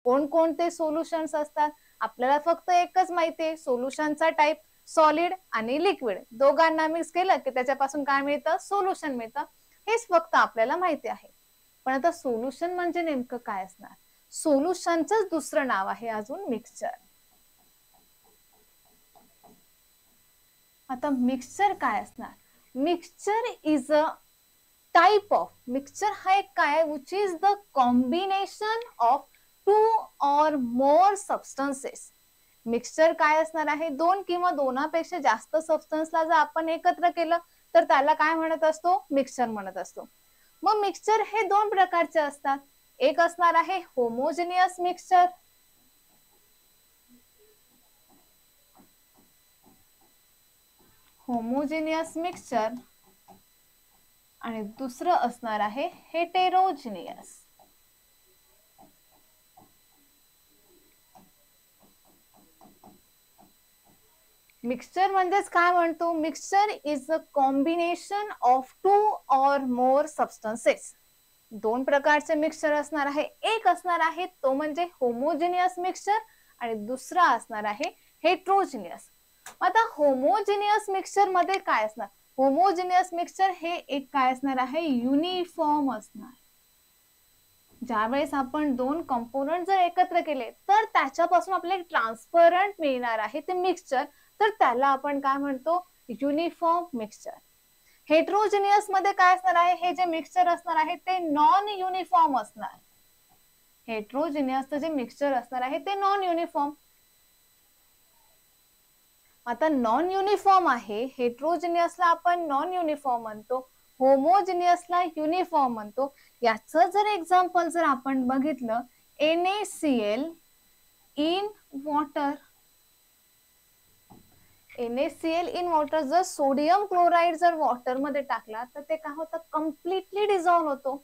कोणकोणते सोल्युशन्स असतात, आपल्याला फक्त एकच माहिती आहे, सोल्युशनचा टाइप सॉलिड आणि लिक्विड दोघांना मिक्स केलं की त्याच्यापासून काय मिळतं, सोल्युशन मिळतं. हेच फक्त आपल्याला माहिती आहे. पण आता सोल्युशन म्हणजे नेमकं काय असणार? सोल्युशनचं दुसरं नाव आहे अजून मिक्सचर. आता मिक्सचर काय असणार? Mixture is a type of, mixture हा एक काय, which is the combination of 2 or more substances. Mixture काय असणार आहे? 2 किंवा 2पेक्षा जास्त सबस्टन्सला जर आपण एकत्र केलं तर त्याला काय म्हणत असतो? मिक्सचर म्हणत असतो. मग मिक्सचर हे 2 प्रकारचे असतात. एक असणार आहे होमोजेनियस मिक्सचर, होमोजेनियस मिक्सचर, आणि दुसरं असणार आहे हेटेरोजिनियस. मिक्सचर म्हणजेच काय म्हणतो? Mixture is a combination of 2 or more substances. 2 प्रकारचे मिक्सचर असणार आहे. एक असणार आहे तो म्हणजे होमोजेनियस मिक्सचर आणि दुसरा असणार आहे हेट्रोजिनियस. आता होमोजेनियस मिक्सचर मध्ये काय असणार? होमोजेनियस मिक्सचर हे एक काय असणार आहे? युनिफॉर्म असणार. ज्यावेळेस आपण 2 कंपोनंट जर एकत्र केले तर त्याच्यापासून आपल्याला ट्रान्सपरंट मिळणार आहे ते मिक्सचर, तर त्याला आपण काय म्हणतो? Uniform mixture. हेट्रोजिनियस मध्ये काय असणार आहे? हे जे मिक्सचर असणार आहे ते नॉन युनिफॉर्म असणार. हेट्रोजिनियसचं जे मिक्सचर असणार आहे ते नॉन युनिफॉर्म. आता नॉन युनिफॉर्म आहे, हेट्रोजिनियसला आपण नॉन युनिफॉर्म म्हणतो, होमोजिनियसला युनिफॉर्म म्हणतो. याचं जर एक्झाम्पल जर आपण बघितलं, NaCl in water. NaCl in water, जर सोडियम क्लोराइड जर वॉटर मध्ये टाकला तर ते काय होतं? कम्प्लिटली डिझॉल्व्ह होतो.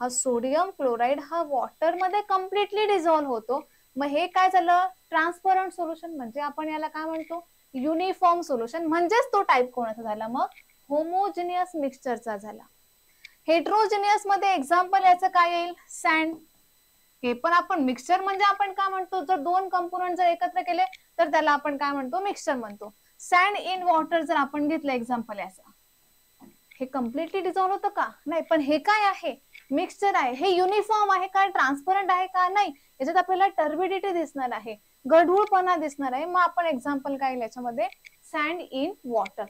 हा सोडियम क्लोराइड हा वॉटर मध्ये कम्प्लिटली डिझॉल्व्ह होतो. मग हे काय झालं? Transparent solution. म्हणजे आपण याला काय म्हणतो? Uniform solution. म्हणजेच तो टाइप कोणाचा झाला? मग होमोजिनियस मिक्सचरचा झाला. हेट्रोजिनियस मध्ये एक्झाम्पल याचं काय येईल? सँड. हे पण आपण मिक्सचर म्हणजे आपण काय म्हणतो? जर 2 कंपोनंट जर एकत्र केले तर त्याला आपण काय म्हणतो? मिक्सचर म्हणतो. सँड इन वॉटर जर आपण घेतलं एक्झाम्पल याचं, हे कम्प्लिटली डिझॉल्व्ह होतं का? नाही. पण हे काय आहे? मिक्सचर आहे. हे युनिफॉर्म आहे का? ट्रान्सपरंट आहे का? नाही. याच्यात आपल्याला टर्बिडिटी दिसणार आहे, गढूळपणा दिसणार आहे. मग आपण एक्झाम्पल काय याच्यामध्ये? Sand in water.